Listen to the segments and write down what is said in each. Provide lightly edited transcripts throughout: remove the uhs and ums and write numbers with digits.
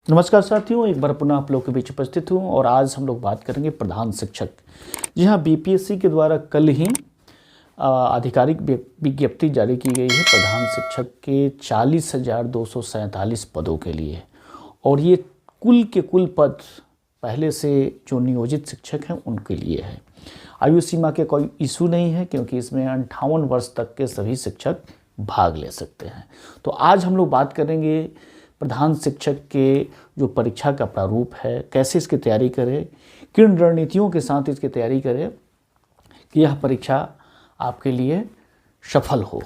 नमस्कार साथियों, एक बार पुनः आप लोग के बीच उपस्थित हूँ और आज हम लोग बात करेंगे प्रधान शिक्षक। जी हाँ, बीपीएससी के द्वारा कल ही आधिकारिक विज्ञप्ति जारी की गई है प्रधान शिक्षक के 40,247 पदों के लिए। और ये कुल के कुल पद पहले से जो नियोजित शिक्षक हैं उनके लिए है। आयु सीमा के कोई इशू नहीं है क्योंकि इसमें 58 वर्ष तक के सभी शिक्षक भाग ले सकते हैं। तो आज हम लोग बात करेंगे प्रधान शिक्षक के जो परीक्षा का प्रारूप है, कैसे इसकी तैयारी करें, किन रणनीतियों के साथ इसकी तैयारी करें कि यह परीक्षा आपके लिए सफल हो।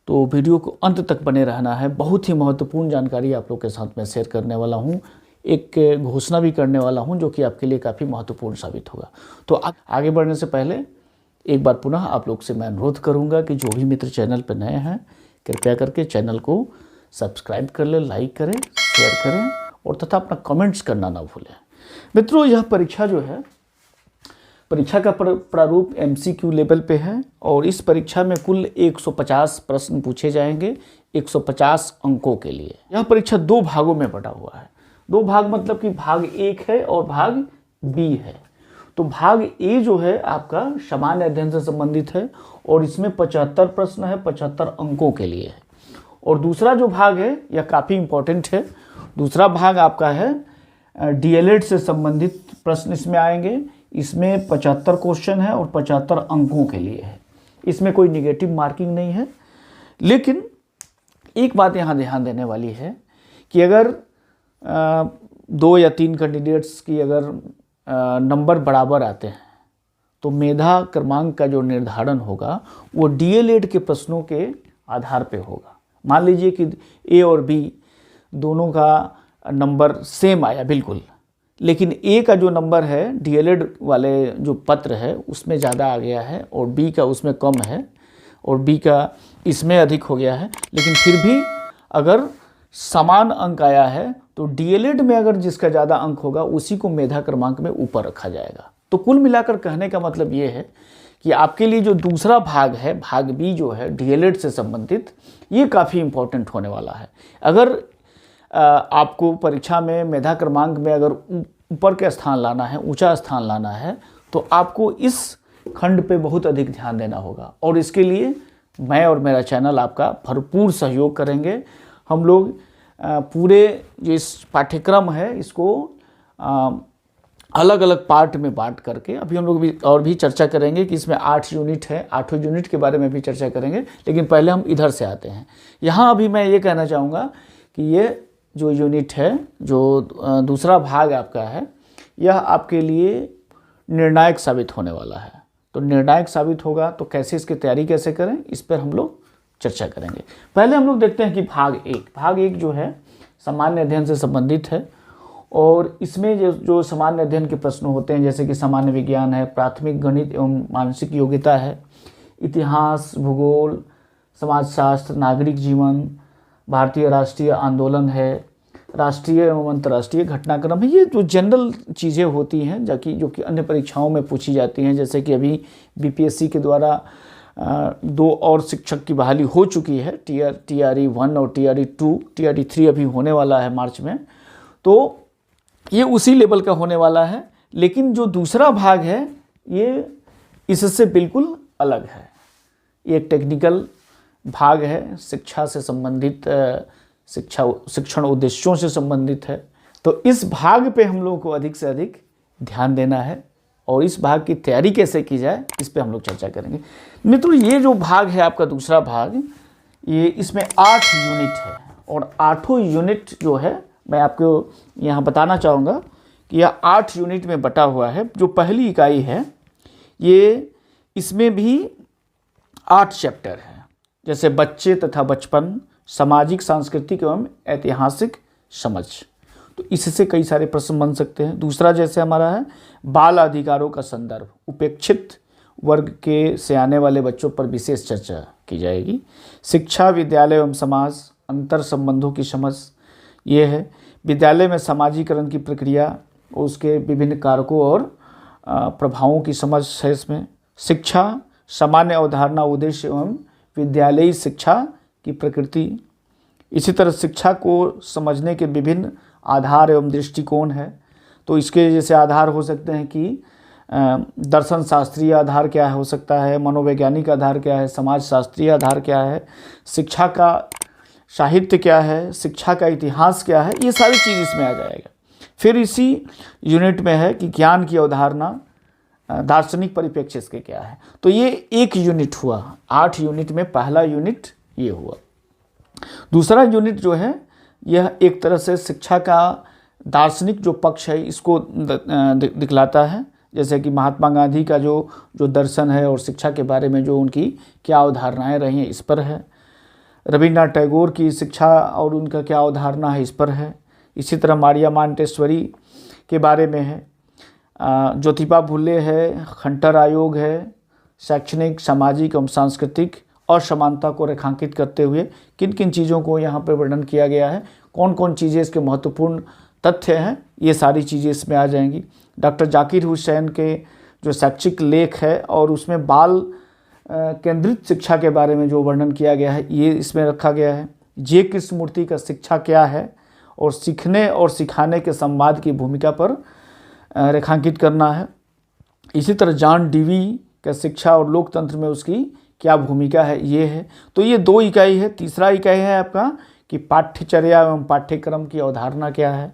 तो वीडियो को अंत तक बने रहना है। बहुत ही महत्वपूर्ण जानकारी आप लोग के साथ मैं शेयर करने वाला हूँ। एक घोषणा भी करने वाला हूँ जो कि आपके लिए काफ़ी महत्वपूर्ण साबित होगा। तो आगे बढ़ने से पहले एक बार पुनः आप लोग से मैं अनुरोध करूँगा कि जो भी मित्र चैनल पर नए हैं कृपया करके चैनल को सब्सक्राइब कर ले, लाइक करें, शेयर करें और तथा अपना कमेंट्स करना ना भूलें। मित्रों, यह परीक्षा जो है, परीक्षा का प्रारूप एमसीक्यू लेवल पे है और इस परीक्षा में कुल 150 प्रश्न पूछे जाएंगे 150 अंकों के लिए। यह परीक्षा दो भागों में बटा हुआ है। दो भाग मतलब कि भाग एक है और भाग बी है। तो भाग ए जो है आपका सामान्य अध्ययन से संबंधित है और इसमें 75 प्रश्न है, 75 अंकों के लिए है। और दूसरा जो भाग है यह काफ़ी इम्पोर्टेंट है। दूसरा भाग आपका है डीएलएड से संबंधित प्रश्न इसमें आएंगे। इसमें 75 क्वेश्चन है और 75 अंकों के लिए है। इसमें कोई निगेटिव मार्किंग नहीं है। लेकिन एक बात यहाँ ध्यान देने वाली है कि अगर 2 या 3 कैंडिडेट्स की अगर नंबर बराबर आते हैं तो मेधा क्रमांक का जो निर्धारण होगा वो डीएलएड के प्रश्नों के आधार पे होगा। मान लीजिए कि ए और बी दोनों का नंबर सेम आया बिल्कुल, लेकिन ए का जो नंबर है डीएलएड वाले जो पत्र है उसमें ज़्यादा आ गया है और बी का उसमें कम है और बी का इसमें अधिक हो गया है, लेकिन फिर भी अगर समान अंक आया है तो डीएलएड में अगर जिसका ज़्यादा अंक होगा उसी को मेधा क्रमांक में ऊपर रखा जाएगा। तो कुल मिलाकर कहने का मतलब ये है कि आपके लिए जो दूसरा भाग है, भाग बी जो है डीएलएड से संबंधित, ये काफ़ी इम्पोर्टेंट होने वाला है। अगर आपको परीक्षा में मेधा क्रमांक में अगर ऊपर का स्थान लाना है, ऊंचा स्थान लाना है, तो आपको इस खंड पे बहुत अधिक ध्यान देना होगा और इसके लिए मैं और मेरा चैनल आपका भरपूर सहयोग करेंगे। हम लोग पूरे जो इस पाठ्यक्रम है इसको अलग अलग पार्ट में बांट करके अभी हम लोग भी और भी चर्चा करेंगे कि इसमें 8 यूनिट है, 8 यूनिट के बारे में भी चर्चा करेंगे। लेकिन पहले हम इधर से आते हैं। यहाँ अभी मैं ये कहना चाहूँगा कि ये जो यूनिट है, जो दूसरा भाग आपका है, यह आपके लिए निर्णायक साबित होने वाला है। तो निर्णायक साबित होगा तो कैसे इसकी तैयारी कैसे करें, इस पर हम लोग चर्चा करेंगे। पहले हम लोग देखते हैं कि भाग एक जो है सामान्य अध्ययन से संबंधित है और इसमें जो सामान्य अध्ययन के प्रश्न होते हैं जैसे कि सामान्य विज्ञान है, प्राथमिक गणित एवं मानसिक योग्यता है, इतिहास, भूगोल, समाजशास्त्र, नागरिक जीवन, भारतीय राष्ट्रीय आंदोलन है, राष्ट्रीय एवं अंतर्राष्ट्रीय घटनाक्रम है। ये जो जनरल चीज़ें होती हैं जो कि अन्य परीक्षाओं में पूछी जाती हैं। जैसे कि अभी बीपीएससी के द्वारा 2 और शिक्षक की बहाली हो चुकी है, टीआरई 1 और टीआरई 2, टीआरई 3 अभी होने वाला है मार्च में। तो ये उसी लेवल का होने वाला है। लेकिन जो दूसरा भाग है ये इससे बिल्कुल अलग है। ये एक टेक्निकल भाग है, शिक्षा से संबंधित, शिक्षण उद्देश्यों से संबंधित है। तो इस भाग पे हम लोगों को अधिक से अधिक ध्यान देना है और इस भाग की तैयारी कैसे की जाए इस पे हम लोग चर्चा करेंगे। मित्रों, ये जो भाग है आपका दूसरा भाग, ये इसमें 8 यूनिट है और 8 यूनिट जो है मैं आपको यहाँ बताना चाहूँगा कि यह 8 यूनिट में बटा हुआ है। जो पहली इकाई है ये इसमें भी 8 चैप्टर है, जैसे बच्चे तथा बचपन, सामाजिक, सांस्कृतिक एवं ऐतिहासिक समझ। तो इससे कई सारे प्रश्न बन सकते हैं। दूसरा जैसे हमारा है बाल अधिकारों का संदर्भ, उपेक्षित वर्ग के से आने वाले बच्चों पर विशेष चर्चा की जाएगी। शिक्षा, विद्यालय एवं समाज, अंतर संबंधों की समझ, ये है। विद्यालय में समाजीकरण की प्रक्रिया और उसके विभिन्न कारकों और प्रभावों की समझ है इसमें। शिक्षा, सामान्य अवधारणा, उद्देश्य एवं विद्यालयी शिक्षा की प्रकृति। इसी तरह शिक्षा को समझने के विभिन्न आधार एवं दृष्टिकोण है। तो इसके जैसे आधार हो सकते हैं कि दर्शन शास्त्रीय आधार क्या हो सकता है, मनोवैज्ञानिक आधार क्या है, समाज शास्त्रीय आधार क्या है, शिक्षा का साहित्य क्या है, शिक्षा का इतिहास क्या है, ये सारी चीज़ इसमें आ जाएगा। फिर इसी यूनिट में है कि ज्ञान की अवधारणा, दार्शनिक परिप्रेक्ष्य इसके क्या है। तो ये एक यूनिट हुआ, 8 यूनिट में पहला यूनिट ये हुआ। दूसरा यूनिट जो है यह एक तरह से शिक्षा का दार्शनिक जो पक्ष है इसको दिखलाता है, जैसे कि महात्मा गांधी का जो दर्शन है और शिक्षा के बारे में जो उनकी क्या अवधारणाएं रही हैं इस पर है। रविन्द्रनाथ टैगोर की शिक्षा और उनका क्या अवधारणा है इस पर है। इसी तरह मारिया मांटेसरी के बारे में है, ज्योतिबा फुले है, हंटर आयोग है, शैक्षणिक, सामाजिक एवं सांस्कृतिक असमानता को रेखांकित करते हुए किन किन चीज़ों को यहाँ पर वर्णन किया गया है, कौन कौन चीज़ें इसके महत्वपूर्ण तथ्य हैं, ये सारी चीज़ें इसमें आ जाएंगी। डॉक्टर जाकिर हुसैन के जो शैक्षिक लेख है और उसमें बाल केंद्रित शिक्षा के बारे में जो वर्णन किया गया है ये इसमें रखा गया है। जे कृष्णमूर्ति का शिक्षा क्या है और सीखने और सिखाने के संवाद की भूमिका पर रेखांकित करना है। इसी तरह जॉन डीवी का शिक्षा और लोकतंत्र में उसकी क्या भूमिका है ये है। तो ये 2 इकाई है। तीसरा इकाई है आपका कि पाठ्यचर्या एवं पाठ्यक्रम की अवधारणा क्या है।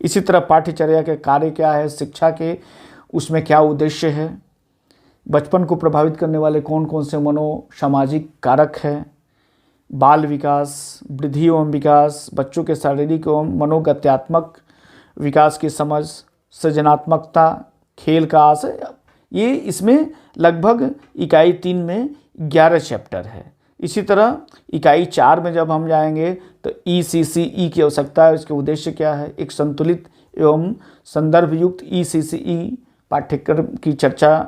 इसी तरह पाठ्यचर्या के कार्य क्या है, शिक्षा के उसमें क्या उद्देश्य है, बचपन को प्रभावित करने वाले कौन कौन से मनोसामाजिक कारक हैं, बाल विकास, वृद्धि एवं विकास, बच्चों के शारीरिक एवं मनोगत्यात्मक विकास की समझ, सृजनात्मकता, खेल का आशय, ये इसमें लगभग इकाई 3 में 11 चैप्टर है। इसी तरह इकाई 4 में जब हम जाएंगे तो ECCE की आवश्यकता है, इसके उद्देश्य क्या है, एक संतुलित एवं संदर्भ युक्त ECCE पाठ्यक्रम की चर्चा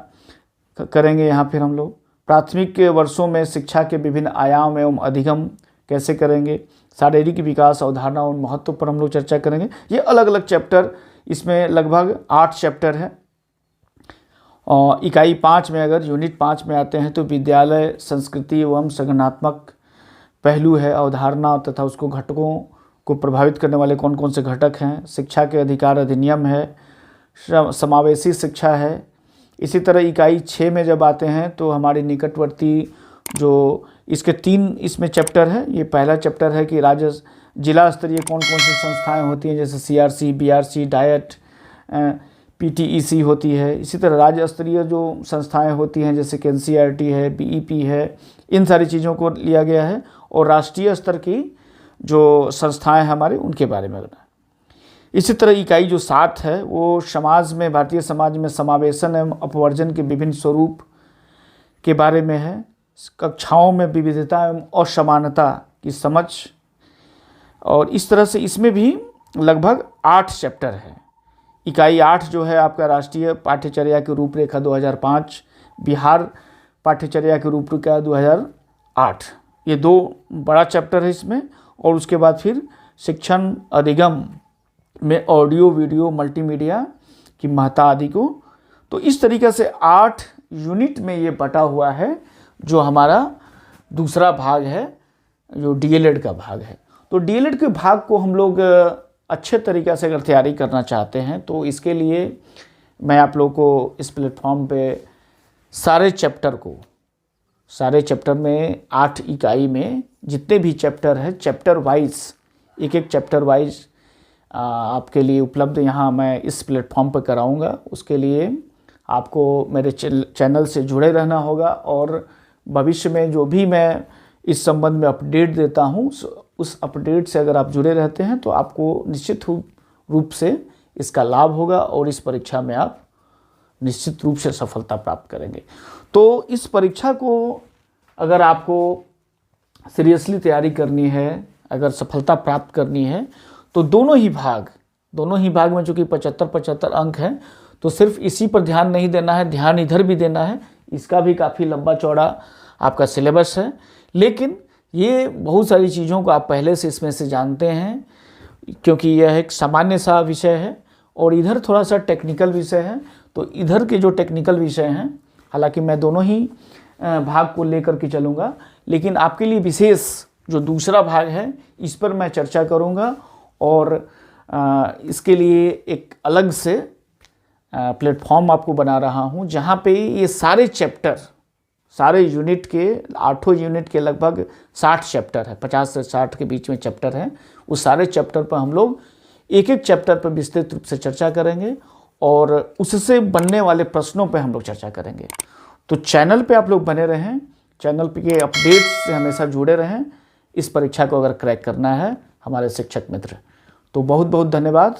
करेंगे। यहाँ फिर हम लोग प्राथमिक के वर्षों में शिक्षा के विभिन्न आयाम एवं अधिगम कैसे करेंगे, शारीरिक विकास अवधारणा और महत्व पर हम लोग चर्चा करेंगे। ये अलग अलग चैप्टर, इसमें लगभग 8 चैप्टर है। और इकाई 5 में अगर यूनिट 5 में आते हैं तो विद्यालय संस्कृति एवं संगठनात्मक पहलू है, अवधारणा तथा उसको घटकों को प्रभावित करने वाले कौन कौन से घटक हैं, शिक्षा के अधिकार अधिनियम है, समावेशी शिक्षा है। इसी तरह इकाई 6 में जब आते हैं तो हमारी निकटवर्ती जो इसके 3 इसमें चैप्टर है। ये पहला चैप्टर है कि राज्य जिला स्तरीय कौन कौन सी संस्थाएं होती हैं, जैसे CRC, BRC, डायट, PTEC होती है। इसी तरह राज्य स्तरीय जो संस्थाएं होती हैं जैसे कि NCERT है, BEP है, इन सारी चीज़ों को लिया गया है। और राष्ट्रीय स्तर की जो संस्थाएं हमारे उनके बारे में बताया। इसी तरह इकाई जो 7 है वो समाज में, भारतीय समाज में समावेशन एवं अपवर्जन के विभिन्न स्वरूप के बारे में है, कक्षाओं में विविधता एवं असमानता की समझ। और इस तरह से इसमें भी लगभग 8 चैप्टर है। इकाई 8 जो है आपका राष्ट्रीय पाठ्यचर्या की रूपरेखा 2005, बिहार पाठ्यचर्या की रूपरेखा 2008, ये 2 बड़ा चैप्टर है इसमें। और उसके बाद फिर शिक्षण अधिगम में ऑडियो वीडियो मल्टीमीडिया की महत्ता आदि को। तो इस तरीके से 8 यूनिट में ये बटा हुआ है जो हमारा दूसरा भाग है, जो DLED का भाग है। तो DLED के भाग को हम लोग अच्छे तरीक़े से अगर तैयारी करना चाहते हैं तो इसके लिए मैं आप लोगों को इस प्लेटफॉर्म पे सारे चैप्टर में 8 इकाई में जितने भी चैप्टर हैं, चैप्टर वाइज, एक चैप्टर वाइज आपके लिए उपलब्ध यहाँ मैं इस प्लेटफॉर्म पर कराऊंगा। उसके लिए आपको मेरे चैनल से जुड़े रहना होगा और भविष्य में जो भी मैं इस संबंध में अपडेट देता हूँ उस अपडेट से अगर आप जुड़े रहते हैं तो आपको निश्चित रूप से इसका लाभ होगा और इस परीक्षा में आप निश्चित रूप से सफलता प्राप्त करेंगे। तो इस परीक्षा को अगर आपको सीरियसली तैयारी करनी है, अगर सफलता प्राप्त करनी है तो दोनों ही भाग में चूँकि 75-75 अंक हैं तो सिर्फ इसी पर ध्यान नहीं देना है, ध्यान इधर भी देना है। इसका भी काफ़ी लंबा चौड़ा आपका सिलेबस है, लेकिन ये बहुत सारी चीज़ों को आप पहले से इसमें से जानते हैं क्योंकि यह एक सामान्य सा विषय है और इधर थोड़ा सा टेक्निकल विषय है। तो इधर के जो टेक्निकल विषय हैं, हालांकि मैं दोनों ही भाग को लेकर के चलूँगा, लेकिन आपके लिए विशेष जो दूसरा भाग है इस पर मैं चर्चा करूँगा और इसके लिए एक अलग से प्लेटफॉर्म आपको बना रहा हूं, जहां पे ये सारे चैप्टर, सारे यूनिट के 8 यूनिट के लगभग 60 चैप्टर है, 50 से 60 के बीच में चैप्टर हैं। उस सारे चैप्टर पर हम लोग एक एक चैप्टर पर विस्तृत रूप से चर्चा करेंगे और उससे बनने वाले प्रश्नों पर हम लोग चर्चा करेंगे। तो चैनल पे आप लोग बने रहें, चैनल पे के अपडेट्स से हमेशा जुड़े रहें। इस परीक्षा को अगर क्रैक करना है हमारे शिक्षक मित्र, तो बहुत बहुत धन्यवाद।